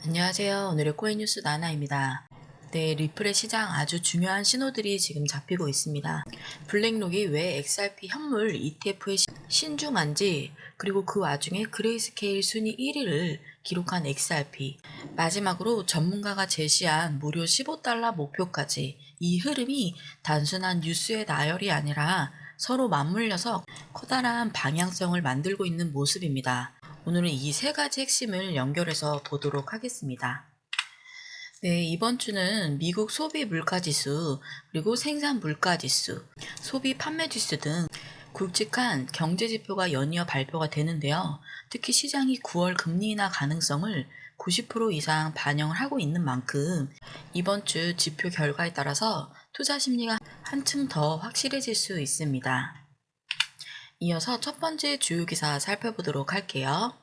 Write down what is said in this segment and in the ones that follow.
안녕하세요. 오늘의 코인 뉴스 나나입니다. 네, 리플의 시장 아주 중요한 신호들이 지금 잡히고 있습니다. 블랙록이 왜 XRP 현물 ETF에 신중한지, 그리고 그 와중에 그레이스케일 순위 1위를 기록한 XRP, 마지막으로 전문가가 제시한 무료 15달러 목표까지, 이 흐름이 단순한 뉴스의 나열이 아니라 서로 맞물려서 커다란 방향성을 만들고 있는 모습입니다. 오늘은 이 세 가지 핵심을 연결해서 보도록 하겠습니다. 네, 이번 주는 미국 소비 물가 지수, 그리고 생산 물가 지수, 소비 판매 지수 등 굵직한 경제 지표가 연이어 발표가 되는데요. 특히 시장이 9월 금리 인하 가능성을 90% 이상 반영을 하고 있는 만큼 이번 주 지표 결과에 따라서 투자 심리가 한층 더 확실해질 수 있습니다. 이어서 첫 번째 주요 기사 살펴보도록 할게요.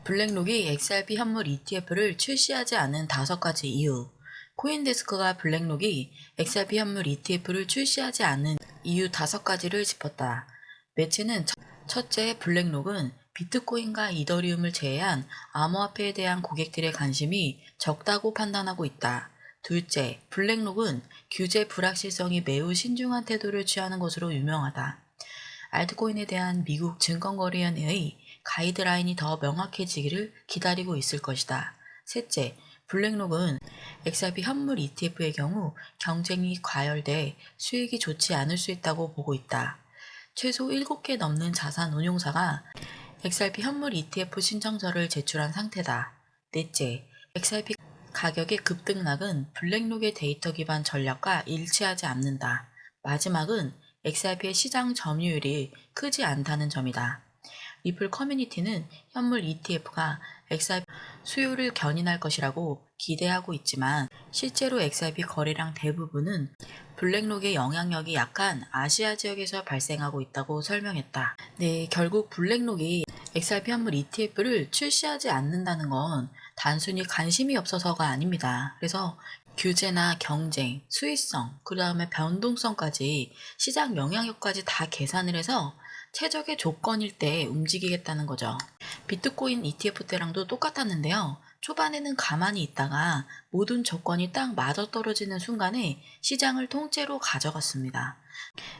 블랙록이 XRP 현물 ETF를 출시하지 않은 5가지 이유. 코인데스크가 블랙록이 XRP 현물 ETF를 출시하지 않은 이유 5가지를 짚었다. 매체는 첫째, 블랙록은 비트코인과 이더리움을 제외한 암호화폐에 대한 고객들의 관심이 적다고 판단하고 있다. 둘째, 블랙록은 규제 불확실성이 매우 신중한 태도를 취하는 것으로 유명하다. 알트코인에 대한 미국 증권거래위원회의 가이드라인이 더 명확해지기를 기다리고 있을 것이다. 셋째, 블랙록은 XRP 현물 ETF의 경우 경쟁이 과열돼 수익이 좋지 않을 수 있다고 보고 있다. 최소 7개 넘는 자산 운용사가 XRP 현물 ETF 신청서를 제출한 상태다. 넷째, XRP 가격의 급등락은 블랙록의 데이터 기반 전략과 일치하지 않는다. 마지막은 XRP의 시장 점유율이 크지 않다는 점이다. 리플 커뮤니티는 현물 ETF가 XRP 수요를 견인할 것이라고 기대하고 있지만 실제로 XRP 거래량 대부분은 블랙록의 영향력이 약한 아시아 지역에서 발생하고 있다고 설명했다. 네, 결국 블랙록이 XRP 현물 ETF를 출시하지 않는다는 건 단순히 관심이 없어서가 아닙니다. 그래서 규제나 경쟁, 수익성, 그 다음에 변동성까지 시장 영향력까지 다 계산을 해서 최적의 조건일 때 움직이겠다는 거죠. 비트코인 ETF 때랑도 똑같았는데요. 초반에는 가만히 있다가 모든 조건이 딱 맞아떨어지는 순간에 시장을 통째로 가져갔습니다.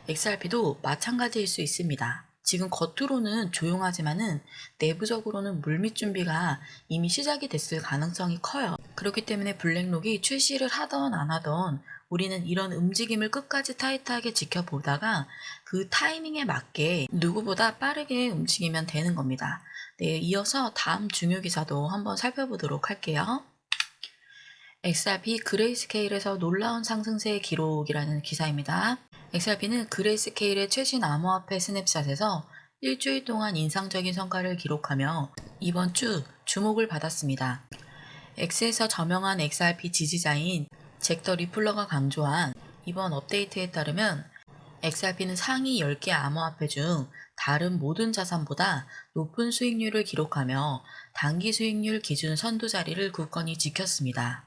XRP도 마찬가지일 수 있습니다. 지금 겉으로는 조용하지만은 내부적으로는 물밑 준비가 이미 시작이 됐을 가능성이 커요. 그렇기 때문에 블랙록이 출시를 하던 안 하던 우리는 이런 움직임을 끝까지 타이트하게 지켜보다가 그 타이밍에 맞게 누구보다 빠르게 움직이면 되는 겁니다. 네, 이어서 다음 중요 기사도 한번 살펴보도록 할게요. XRP 그레이스케일에서 놀라운 상승세의 기록이라는 기사입니다. XRP는 그레이스케일의 최신 암호화폐 스냅샷에서 일주일 동안 인상적인 성과를 기록하며 이번 주 주목을 받았습니다. X에서 저명한 XRP 지지자인 잭 더 리플러가 강조한 이번 업데이트에 따르면 XRP는 상위 10개 암호화폐 중 다른 모든 자산보다 높은 수익률을 기록하며 단기 수익률 기준 선두 자리를 굳건히 지켰습니다.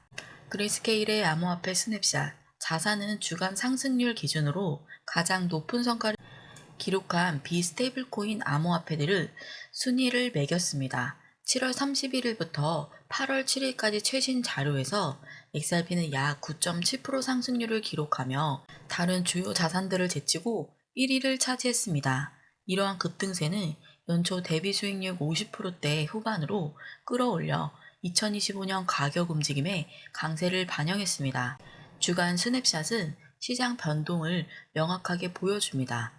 그레이스케일의 암호화폐 스냅샷, 자산은 주간 상승률 기준으로 가장 높은 성과를 기록한 비스테이블코인 암호화폐들을 순위를 매겼습니다. 7월 31일부터 8월 7일까지 최신 자료에서 XRP는 약 9.7% 상승률을 기록하며 다른 주요 자산들을 제치고 1위를 차지했습니다. 이러한 급등세는 연초 대비 수익률 50%대 후반으로 끌어올려 2025년 가격 움직임에 강세를 반영했습니다. 주간 스냅샷은 시장 변동을 명확하게 보여줍니다.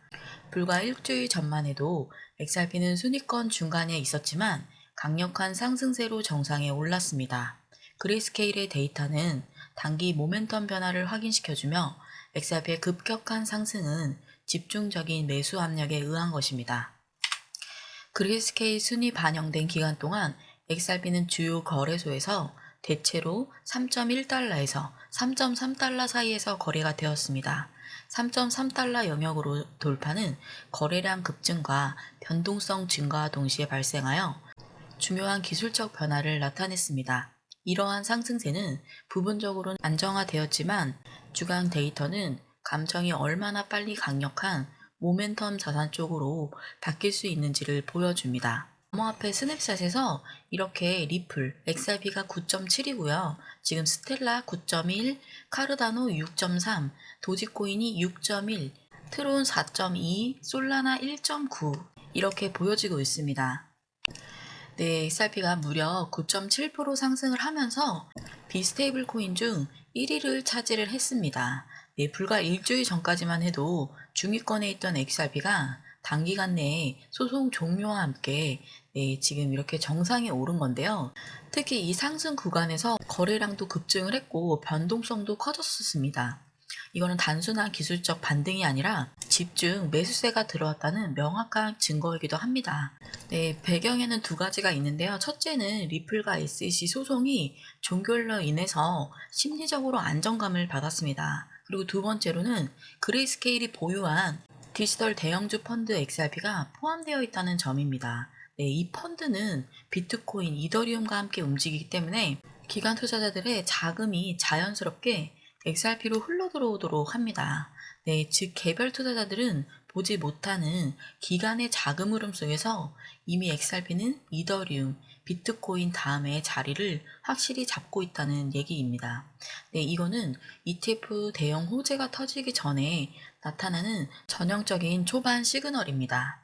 불과 일주일 전만 해도 XRP는 순위권 중간에 있었지만 강력한 상승세로 정상에 올랐습니다. 그레이스케일의 데이터는 단기 모멘텀 변화를 확인시켜주며 XRP의 급격한 상승은 집중적인 매수 압력에 의한 것입니다. 그레이스케일 순위 반영된 기간 동안 XRP는 주요 거래소에서 대체로 3.1달러에서 3.3달러 사이에서 거래가 되었습니다. 3.3달러 영역으로 돌파는 거래량 급증과 변동성 증가와 동시에 발생하여 중요한 기술적 변화를 나타냈습니다. 이러한 상승세는 부분적으로는 안정화되었지만 주간 데이터는 감정이 얼마나 빨리 강력한 모멘텀 자산 쪽으로 바뀔 수 있는지를 보여줍니다. 암호화폐 스냅샷에서 이렇게 리플, XRP가 9.7이고요. 지금 스텔라 9.1, 카르다노 6.3, 도지코인이 6.1, 트론 4.2, 솔라나 1.9 이렇게 보여지고 있습니다. 네, XRP가 무려 9.7% 상승을 하면서 비스테이블 코인 중 1위를 차지를 했습니다. 네, 불과 일주일 전까지만 해도 중위권에 있던 XRP가 단기간 내에 소송 종료와 함께 네, 지금 이렇게 정상에 오른 건데요. 특히 이 상승 구간에서 거래량도 급증을 했고 변동성도 커졌었습니다. 이거는 단순한 기술적 반등이 아니라 집중 매수세가 들어왔다는 명확한 증거이기도 합니다. 네, 배경에는 두 가지가 있는데요. 첫째는 리플과 SEC 소송이 종결로 인해서 심리적으로 안정감을 받았습니다. 그리고 두 번째로는 그레이스케일이 보유한 디지털 대형주 펀드 XRP가 포함되어 있다는 점입니다. 네, 이 펀드는 비트코인, 이더리움과 함께 움직이기 때문에 기관 투자자들의 자금이 자연스럽게 XRP로 흘러들어오도록 합니다. 네, 즉 개별 투자자들은 보지 못하는 기관의 자금 흐름 속에서 이미 XRP는 이더리움, 비트코인 다음에 자리를 확실히 잡고 있다는 얘기입니다. 네, 이거는 ETF 대형 호재가 터지기 전에 나타나는 전형적인 초반 시그널입니다.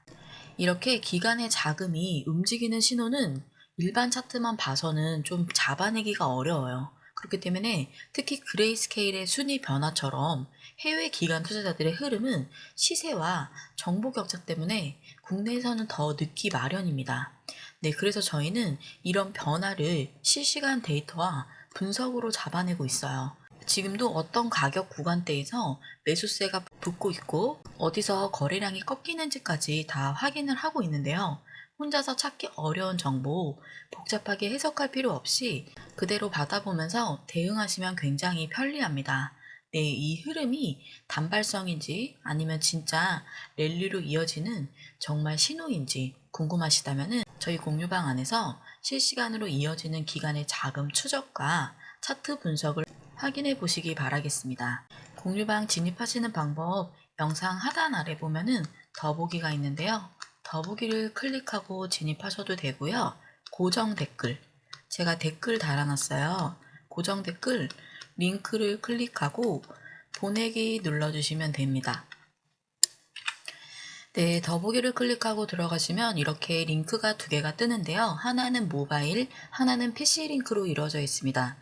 이렇게 기관의 자금이 움직이는 신호는 일반 차트만 봐서는 좀 잡아내기가 어려워요. 그렇기 때문에 특히 그레이스케일의 순위 변화처럼 해외 기관 투자자들의 흐름은 시세와 정보 격차 때문에 국내에서는 더 늦기 마련입니다. 네, 그래서 저희는 이런 변화를 실시간 데이터와 분석으로 잡아내고 있어요. 지금도 어떤 가격 구간대에서 매수세가 붙고 있고 어디서 거래량이 꺾이는지까지 다 확인을 하고 있는데요. 혼자서 찾기 어려운 정보 복잡하게 해석할 필요 없이 그대로 받아보면서 대응하시면 굉장히 편리합니다. 네, 이 흐름이 단발성인지 아니면 진짜 랠리로 이어지는 정말 신호인지 궁금하시다면 저희 공유방 안에서 실시간으로 이어지는 기간의 자금 추적과 차트 분석을 확인해 보시기 바라겠습니다. 공유방 진입하시는 방법 영상 하단 아래 보면은 더보기가 있는데요. 더보기를 클릭하고 진입하셔도 되고요. 고정 댓글, 제가 댓글 달아놨어요. 고정 댓글 링크를 클릭하고 보내기 눌러주시면 됩니다. 네, 더보기를 클릭하고 들어가시면 이렇게 링크가 두 개가 뜨는데요. 하나는 모바일, 하나는 PC 링크로 이루어져 있습니다.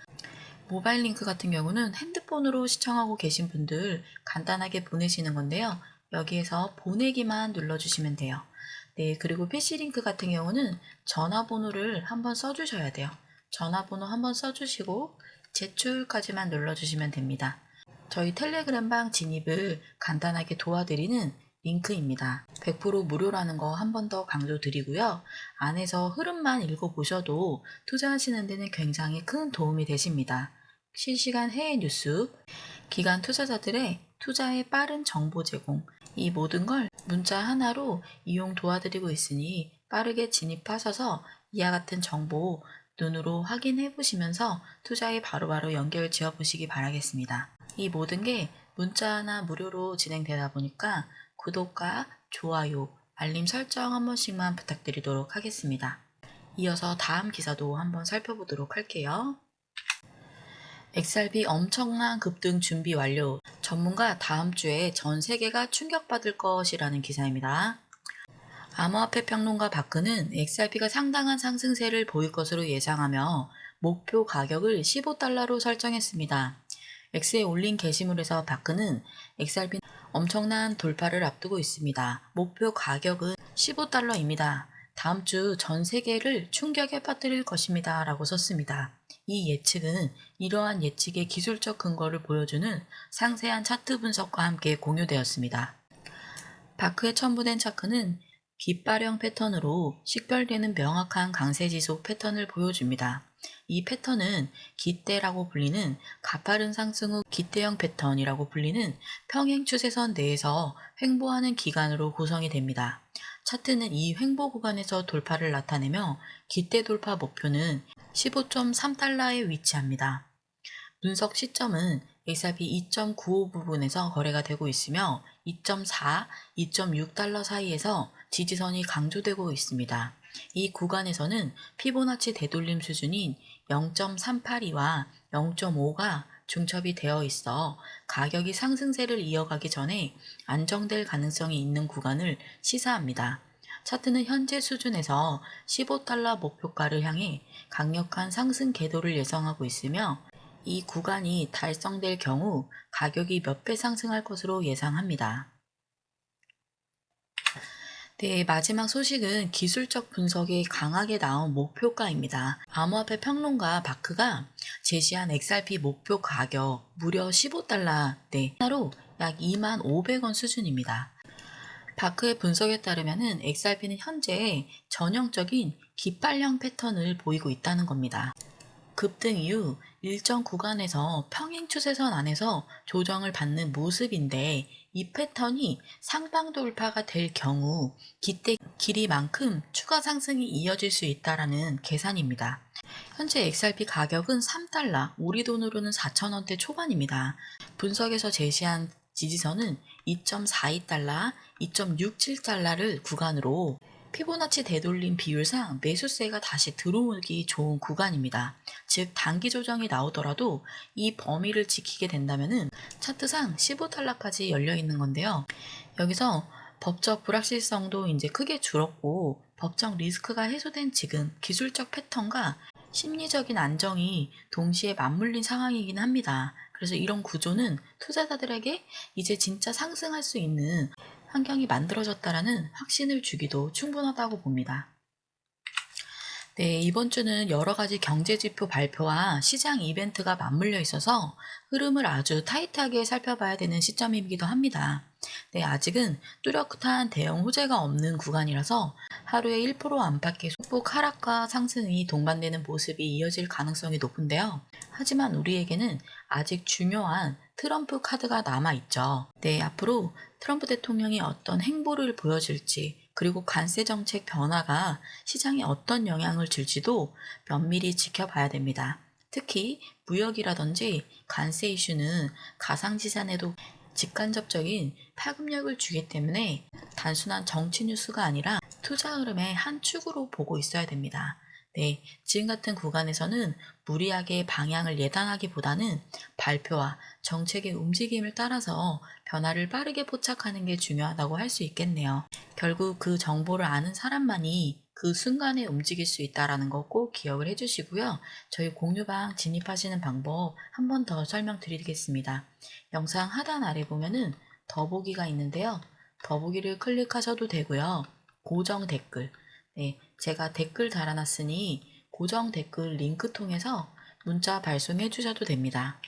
모바일 링크 같은 경우는 핸드폰으로 시청하고 계신 분들 간단하게 보내시는 건데요. 여기에서 보내기만 눌러주시면 돼요. 네, 그리고 PC 링크 같은 경우는 전화번호를 한번 써주셔야 돼요. 전화번호 한번 써주시고 제출까지만 눌러주시면 됩니다. 저희 텔레그램방 진입을 간단하게 도와드리는 링크입니다. 100% 무료라는 거 한 번 더 강조드리고요. 안에서 흐름만 읽어보셔도 투자하시는 데는 굉장히 큰 도움이 되십니다. 실시간 해외 뉴스, 기관 투자자들의 투자에 빠른 정보 제공, 이 모든 걸 문자 하나로 이용 도와드리고 있으니 빠르게 진입하셔서 이와 같은 정보 눈으로 확인해 보시면서 투자에 바로바로 연결 지어 보시기 바라겠습니다. 이 모든 게 문자 하나 무료로 진행되다 보니까 구독과 좋아요, 알림 설정 한 번씩만 부탁드리도록 하겠습니다. 이어서 다음 기사도 한번 살펴보도록 할게요. XRP 엄청난 급등 준비 완료. 전문가 다음 주에 전 세계가 충격받을 것이라는 기사입니다. 암호화폐 평론가 바크는 XRP가 상당한 상승세를 보일 것으로 예상하며 목표 가격을 15달러로 설정했습니다. X에 올린 게시물에서 바크는 XRP는 엄청난 돌파를 앞두고 있습니다. 목표 가격은 15달러입니다. 다음 주 전 세계를 충격에 빠뜨릴 것입니다. 라고 썼습니다. 이 예측은 이러한 예측의 기술적 근거를 보여주는 상세한 차트 분석과 함께 공유되었습니다. 바크에 첨부된 차트는 깃발형 패턴으로 식별되는 명확한 강세 지속 패턴을 보여줍니다. 이 패턴은 깃대라고 불리는 가파른 상승 후 깃대형 패턴이라고 불리는 평행 추세선 내에서 횡보하는 기간으로 구성이 됩니다. 차트는 이 횡보 구간에서 돌파를 나타내며 깃대 돌파 목표는 15.3달러에 위치합니다. 분석 시점은 XRP 2.95 부분에서 거래가 되고 있으며 2.4, 2.6달러 사이에서 지지선이 강조되고 있습니다. 이 구간에서는 피보나치 되돌림 수준인 0.382와 0.5가 중첩이 되어 있어 가격이 상승세를 이어가기 전에 안정될 가능성이 있는 구간을 시사합니다. 차트는 현재 수준에서 15달러 목표가를 향해 강력한 상승 궤도를 예상하고 있으며 이 구간이 달성될 경우 가격이 몇 배 상승할 것으로 예상합니다. 네, 마지막 소식은 기술적 분석이 강하게 나온 목표가입니다. 암호화폐 평론가 바크가 제시한 XRP 목표 가격 무려 15달러, 하나로 약 25,500원 수준입니다. 바크의 분석에 따르면 XRP는 현재 전형적인 깃발령 패턴을 보이고 있다는 겁니다. 급등 이후 일정 구간에서 평행 추세선 안에서 조정을 받는 모습인데 이 패턴이 상방 돌파가 될 경우 기대 길이만큼 추가 상승이 이어질 수 있다라는 계산입니다. 현재 XRP 가격은 3달러, 우리 돈으로는 4,000원대 초반입니다. 분석에서 제시한 지지선은 2.42달러, 2.67달러를 구간으로 피보나치 되돌림 비율상 매수세가 다시 들어오기 좋은 구간입니다. 즉 단기 조정이 나오더라도 이 범위를 지키게 된다면 차트상 15달러까지 열려 있는 건데요. 여기서 법적 불확실성도 이제 크게 줄었고 법적 리스크가 해소된 지금 기술적 패턴과 심리적인 안정이 동시에 맞물린 상황이긴 합니다. 그래서 이런 구조는 투자자들에게 이제 진짜 상승할 수 있는 환경이 만들어졌다라는 확신을 주기도 충분하다고 봅니다. 네, 이번 주는 여러 가지 경제지표 발표와 시장 이벤트가 맞물려 있어서 흐름을 아주 타이트하게 살펴봐야 되는 시점이기도 합니다. 네, 아직은 뚜렷한 대형 호재가 없는 구간이라서 하루에 1% 안팎의 소폭 하락과 상승이 동반되는 모습이 이어질 가능성이 높은데요. 하지만 우리에게는 아직 중요한 트럼프 카드가 남아있죠. 네, 앞으로 트럼프 대통령이 어떤 행보를 보여줄지 그리고 관세 정책 변화가 시장에 어떤 영향을 줄지도 면밀히 지켜봐야 됩니다. 특히 무역이라든지 관세 이슈는 가상지산에도 직간접적인 파급력을 주기 때문에 단순한 정치 뉴스가 아니라 투자 흐름의 한 축으로 보고 있어야 됩니다. 네, 지금 같은 구간에서는 무리하게 방향을 예단하기보다는 발표와 정책의 움직임을 따라서 변화를 빠르게 포착하는 게 중요하다고 할 수 있겠네요. 결국 그 정보를 아는 사람만이 그 순간에 움직일 수 있다는 거 꼭 기억을 해주시고요. 저희 공유방 진입하시는 방법 한 번 더 설명드리겠습니다. 영상 하단 아래 보면은 더보기가 있는데요. 더보기를 클릭하셔도 되고요. 고정 댓글, 네, 제가 댓글 달아놨으니 고정 댓글 링크 통해서 문자 발송해 주셔도 됩니다.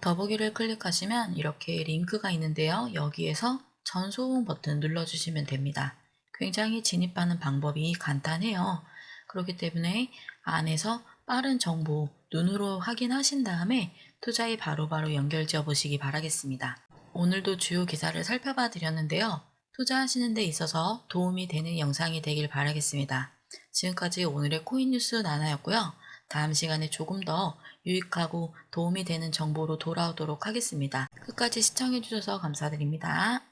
더보기를 클릭하시면 이렇게 링크가 있는데요. 여기에서 전송 버튼 눌러주시면 됩니다. 굉장히 진입하는 방법이 간단해요. 그렇기 때문에 안에서 빠른 정보 눈으로 확인하신 다음에 투자에 바로바로 연결지어 보시기 바라겠습니다. 오늘도 주요 기사를 살펴봐 드렸는데요. 투자하시는 데 있어서 도움이 되는 영상이 되길 바라겠습니다. 지금까지 오늘의 코인 뉴스 나나였고요. 다음 시간에 조금 더 유익하고 도움이 되는 정보로 돌아오도록 하겠습니다. 끝까지 시청해주셔서 감사드립니다.